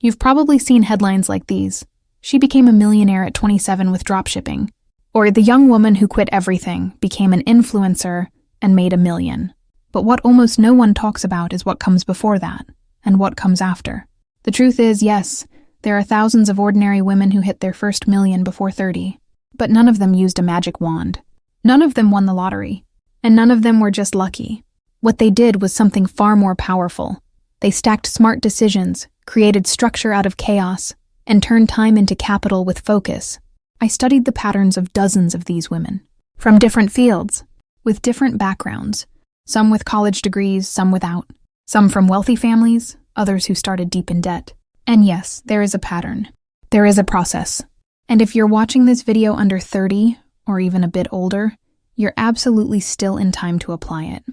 You've probably seen headlines like these. She became a millionaire at 27 with dropshipping. Or the young woman who quit everything, became an influencer, and made $1 million. But what almost no one talks about is what comes before that, and what comes after. The truth is, yes, there are thousands of ordinary women who hit their first $1 million before 30. But none of them used a magic wand. None of them won the lottery. And none of them were just lucky. What they did was something far more powerful. They stacked smart decisions, created structure out of chaos, and turned time into capital with focus. I studied the patterns of dozens of these women, from different fields, with different backgrounds, some with college degrees, some without, some from wealthy families, others who started deep in debt. And yes, there is a pattern. There is a process. And if you're watching this video under 30, or even a bit older, you're absolutely still in time to apply it.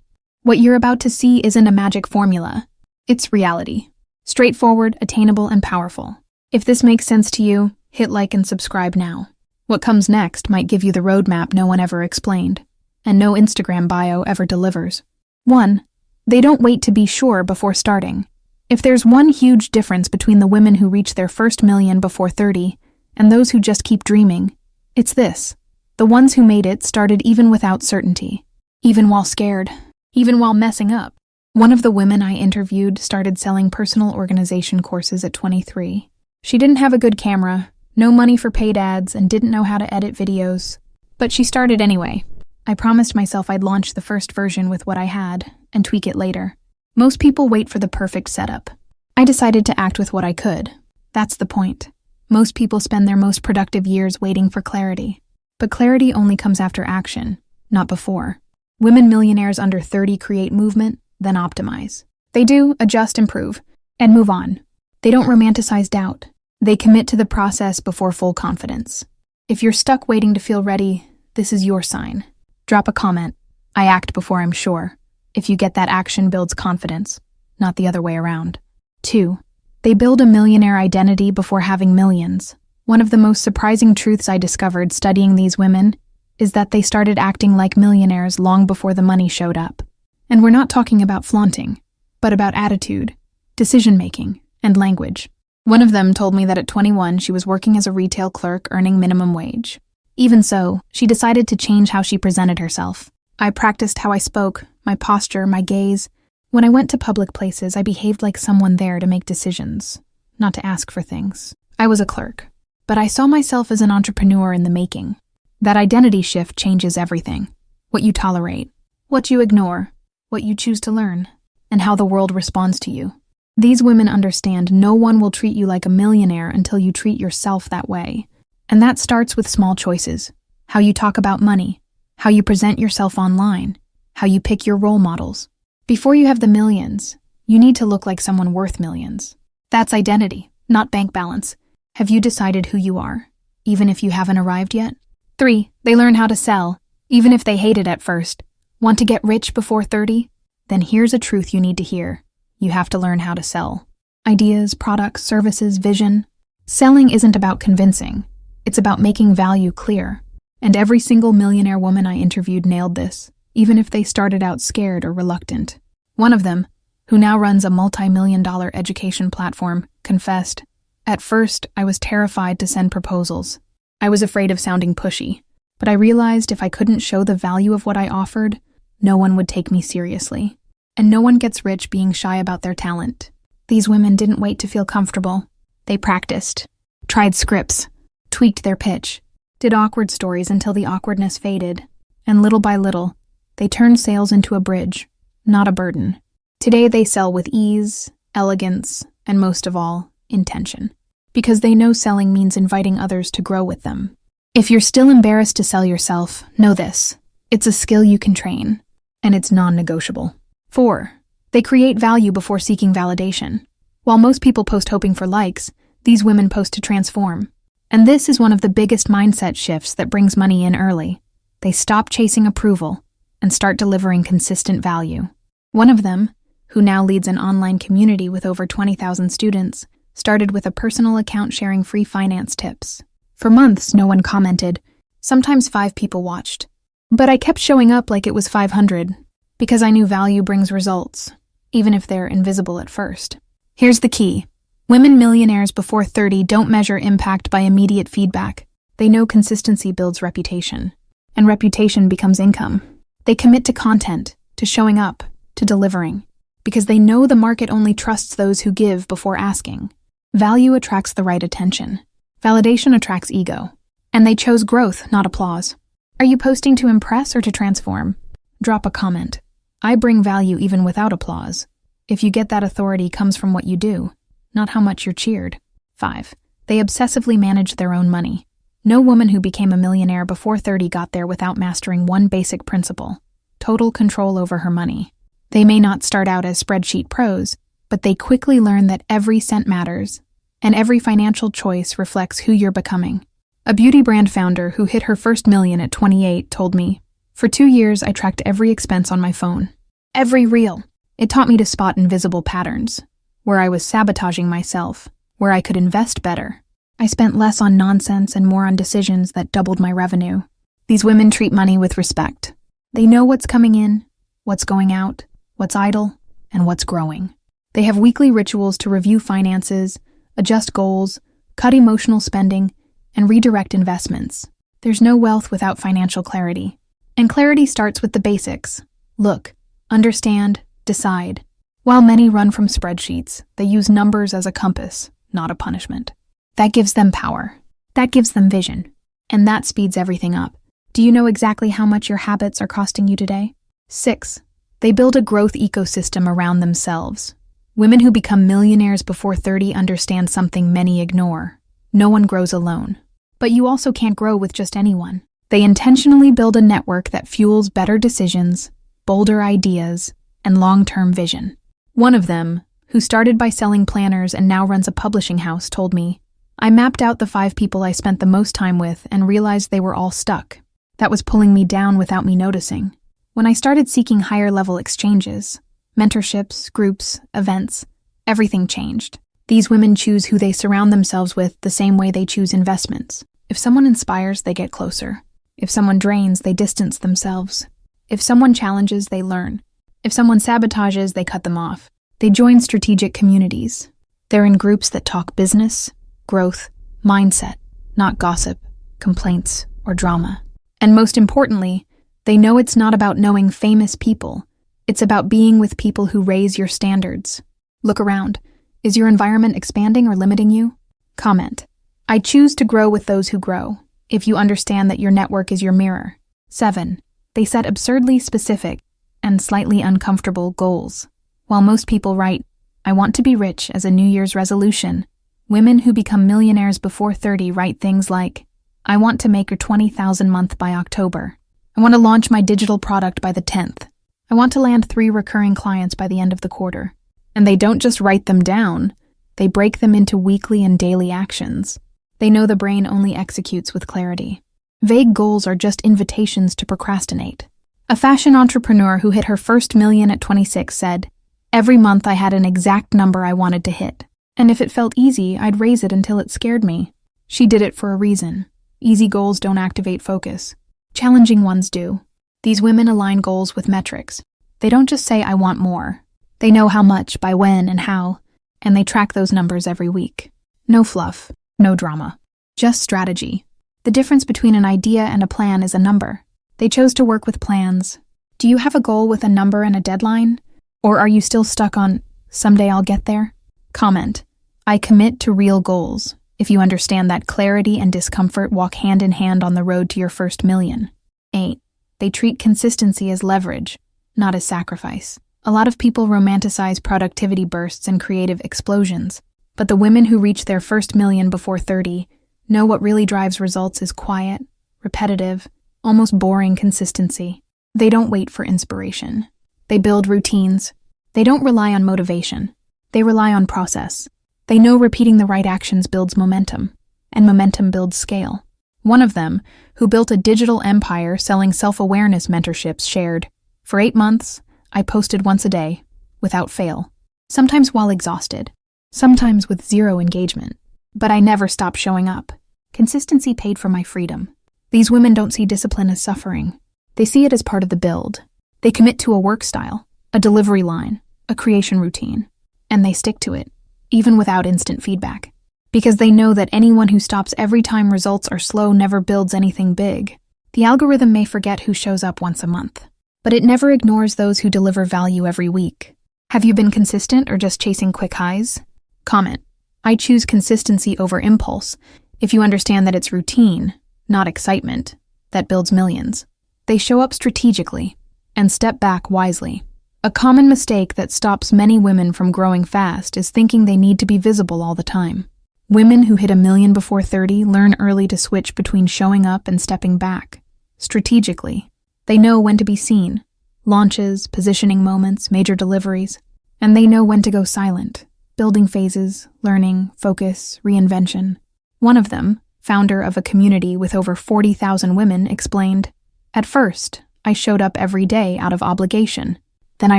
What you're about to see isn't a magic formula. It's reality. Straightforward, attainable, and powerful. If this makes sense to you, hit like and subscribe now. What comes next might give you the roadmap no one ever explained, and no Instagram bio ever delivers. 1. They don't wait to be sure before starting. If there's one huge difference between the women who reach their first $1 million before 30 and those who just keep dreaming, it's this. The ones who made it started even without certainty, even while scared, even while messing up. One of the women I interviewed started selling personal organization courses at 23. She didn't have a good camera, no money for paid ads, and didn't know how to edit videos. But she started anyway. I promised myself I'd launch the first version with what I had, and tweak it later. Most people wait for the perfect setup. I decided to act with what I could. That's the point. Most people spend their most productive years waiting for clarity. But clarity only comes after action, not before. Women millionaires under 30 create movement, then optimize. They do, adjust, improve, and move on. They don't romanticize doubt. They commit to the process before full confidence. If you're stuck waiting to feel ready, this is your sign. Drop a comment. I act before I'm sure. If you get that, action builds confidence, not the other way around. 2. They build a millionaire identity before having millions. One of the most surprising truths I discovered studying these women is that they started acting like millionaires long before the money showed up. And we're not talking about flaunting, but about attitude, decision-making, and language. One of them told me that at 21 she was working as a retail clerk earning minimum wage. Even so, she decided to change how she presented herself. I practiced how I spoke, my posture, my gaze. When I went to public places, I behaved like someone there to make decisions, not to ask for things. I was a clerk, but I saw myself as an entrepreneur in the making. That identity shift changes everything. What you tolerate, what you ignore, what you choose to learn, and how the world responds to you. These women understand no one will treat you like a millionaire until you treat yourself that way. And that starts with small choices. How you talk about money, how you present yourself online, how you pick your role models. Before you have the millions, you need to look like someone worth millions. That's identity, not bank balance. Have you decided who you are, even if you haven't arrived yet? 3. They learn how to sell, even if they hate it at first. Want to get rich before 30? Then here's a truth you need to hear. You have to learn how to sell. Ideas, products, services, vision. Selling isn't about convincing. It's about making value clear. And every single millionaire woman I interviewed nailed this, even if they started out scared or reluctant. One of them, who now runs a multi-million-dollar education platform, confessed, "At first, I was terrified to send proposals. I was afraid of sounding pushy, but I realized if I couldn't show the value of what I offered, no one would take me seriously. And no one gets rich being shy about their talent." These women didn't wait to feel comfortable. They practiced, tried scripts, tweaked their pitch, did awkward stories until the awkwardness faded, and little by little, they turned sales into a bridge, not a burden. Today they sell with ease, elegance, and most of all, intention. Because they know selling means inviting others to grow with them. If you're still embarrassed to sell yourself, know this. It's a skill you can train, and it's non-negotiable. 4. They create value before seeking validation. While most people post hoping for likes, these women post to transform. And this is one of the biggest mindset shifts that brings money in early. They stop chasing approval and start delivering consistent value. One of them, who now leads an online community with over 20,000 students, started with a personal account sharing free finance tips. For months, no one commented. Sometimes 5 people watched. But I kept showing up like it was 500, because I knew value brings results, even if they're invisible at first. Here's the key. Women millionaires before 30 don't measure impact by immediate feedback. They know consistency builds reputation, and reputation becomes income. They commit to content, to showing up, to delivering, because they know the market only trusts those who give before asking. Value attracts the right attention. Validation attracts ego. And they chose growth, not applause. Are you posting to impress or to transform? Drop a comment. I bring value even without applause. If you get that authority comes from what you do, not how much you're cheered. 5. They obsessively manage their own money. No woman who became a millionaire before 30 got there without mastering one basic principle: total control over her money. They may not start out as spreadsheet pros, but they quickly learn that every cent matters, and every financial choice reflects who you're becoming. A beauty brand founder who hit her first million at 28 told me, "For 2 years I tracked every expense on my phone. Every reel. It taught me to spot invisible patterns, where I was sabotaging myself, where I could invest better. I spent less on nonsense and more on decisions that doubled my revenue." These women treat money with respect. They know what's coming in, what's going out, what's idle, and what's growing. They have weekly rituals to review finances, adjust goals, cut emotional spending, and redirect investments. There's no wealth without financial clarity. And clarity starts with the basics. Look, understand, decide. While many run from spreadsheets, they use numbers as a compass, not a punishment. That gives them power. That gives them vision. And that speeds everything up. Do you know exactly how much your habits are costing you today? 6. They build a growth ecosystem around themselves. Women who become millionaires before 30 understand something many ignore. No one grows alone. But you also can't grow with just anyone. They intentionally build a network that fuels better decisions, bolder ideas, and long-term vision. One of them, who started by selling planners and now runs a publishing house, told me, "I mapped out the 5 people I spent the most time with and realized they were all stuck. That was pulling me down without me noticing. When I started seeking higher-level exchanges, mentorships, groups, events, everything changed." These women choose who they surround themselves with the same way they choose investments. If someone inspires, they get closer. If someone drains, they distance themselves. If someone challenges, they learn. If someone sabotages, they cut them off. They join strategic communities. They're in groups that talk business, growth, mindset, not gossip, complaints, or drama. And most importantly, they know it's not about knowing famous people. It's about being with people who raise your standards. Look around. Is your environment expanding or limiting you? Comment. I choose to grow with those who grow, if you understand that your network is your mirror. 7. They set absurdly specific and slightly uncomfortable goals. While most people write, "I want to be rich" as a New Year's resolution, women who become millionaires before 30 write things like, "I want to make a 20,000 month by October. I want to launch my digital product by the 10th. I want to land 3 recurring clients by the end of the quarter." And they don't just write them down, they break them into weekly and daily actions. They know the brain only executes with clarity. Vague goals are just invitations to procrastinate. A fashion entrepreneur who hit her first million at 26 said, "Every month I had an exact number I wanted to hit. And if it felt easy, I'd raise it until it scared me." She did it for a reason. Easy goals don't activate focus. Challenging ones do. These women align goals with metrics. They don't just say, "I want more." They know how much, by when, and how, and they track those numbers every week. No fluff, no drama, just strategy. The difference between an idea and a plan is a number. They chose to work with plans. Do you have a goal with a number and a deadline? Or are you still stuck on, "Someday I'll get there"? Comment. I commit to real goals, if you understand that clarity and discomfort walk hand in hand on the road to your first million. 8. They treat consistency as leverage, not as sacrifice. A lot of people romanticize productivity bursts and creative explosions, but the women who reach their first million before 30 know what really drives results is quiet, repetitive, almost boring consistency. They don't wait for inspiration. They build routines. They don't rely on motivation. They rely on process. They know repeating the right actions builds momentum, and momentum builds scale. One of them, who built a digital empire selling self-awareness mentorships, shared, "For 8 months, I posted once a day, without fail, sometimes while exhausted, sometimes with 0 engagement. But I never stopped showing up. Consistency paid for my freedom." These women don't see discipline as suffering. They see it as part of the build. They commit to a work style, a delivery line, a creation routine, and they stick to it. even without instant feedback. Because they know that anyone who stops every time results are slow never builds anything big. The algorithm may forget who shows up once a month, but it never ignores those who deliver value every week. Have you been consistent or just chasing quick highs? Comment. I choose consistency over impulse if you understand that it's routine, not excitement, that builds millions. They show up strategically and step back wisely. A common mistake that stops many women from growing fast is thinking they need to be visible all the time. Women who hit 1 million before 30 learn early to switch between showing up and stepping back. Strategically, they know when to be seen, launches, positioning moments, major deliveries, and they know when to go silent, building phases, learning, focus, reinvention. One of them, founder of a community with over 40,000 women, explained, "At first, I showed up every day out of obligation. Then I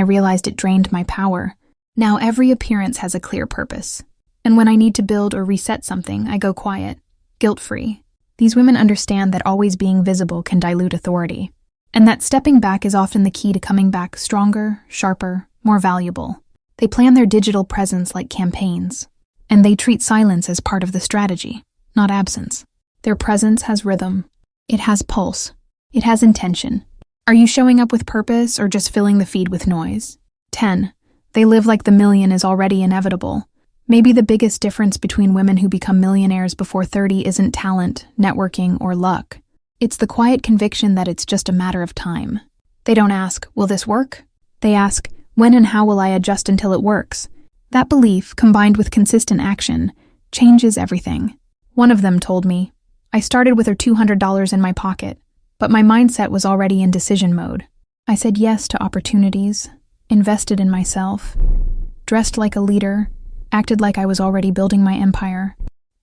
realized it drained my power. Now every appearance has a clear purpose. And when I need to build or reset something, I go quiet, guilt-free." These women understand that always being visible can dilute authority, and that stepping back is often the key to coming back stronger, sharper, more valuable. They plan their digital presence like campaigns, and they treat silence as part of the strategy, not absence. Their presence has rhythm. It has pulse. It has intention. Are you showing up with purpose or just filling the feed with noise? 10. They live like the million is already inevitable. Maybe the biggest difference between women who become millionaires before 30 isn't talent, networking, or luck. It's the quiet conviction that it's just a matter of time. They don't ask, "Will this work?" They ask, "When and how will I adjust until it works?" That belief, combined with consistent action, changes everything. One of them told me, "I started with $200 in my pocket, but my mindset was already in decision mode. I said yes to opportunities, invested in myself, dressed like a leader, acted like I was already building my empire."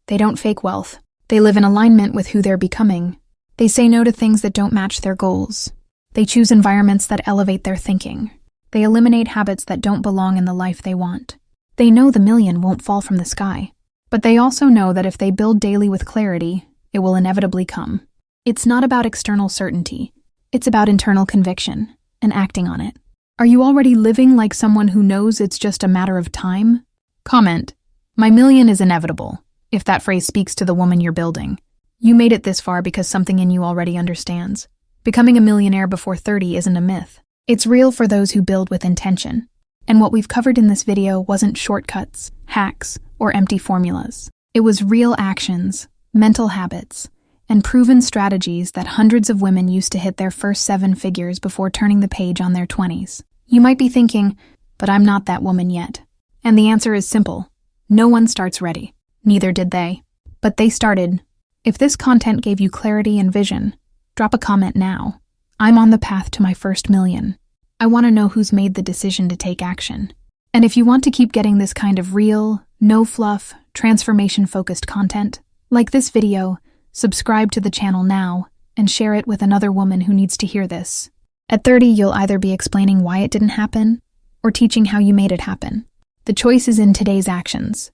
They don't fake wealth. They live in alignment with who they're becoming. They say no to things that don't match their goals. They choose environments that elevate their thinking. They eliminate habits that don't belong in the life they want. They know the million won't fall from the sky, but they also know that if they build daily with clarity, it will inevitably come. It's not about external certainty. It's about internal conviction and acting on it. Are you already living like someone who knows it's just a matter of time? Comment. My million is inevitable, if that phrase speaks to the woman you're building. You made it this far because something in you already understands. Becoming a millionaire before 30 isn't a myth. It's real for those who build with intention. And what we've covered in this video wasn't shortcuts, hacks, or empty formulas. It was real actions, mental habits, and proven strategies that hundreds of women used to hit their first 7 figures before turning the page on their 20s. You might be thinking, "But I'm not that woman yet." And the answer is simple. No one starts ready. Neither did they. But they started. If this content gave you clarity and vision, drop a comment now. I'm on the path to my first million. I want to know who's made the decision to take action. And if you want to keep getting this kind of real, no-fluff, transformation-focused content, like this video, subscribe to the channel now and share it with another woman who needs to hear this. At 30, you'll either be explaining why it didn't happen or teaching how you made it happen. The choice is in today's actions.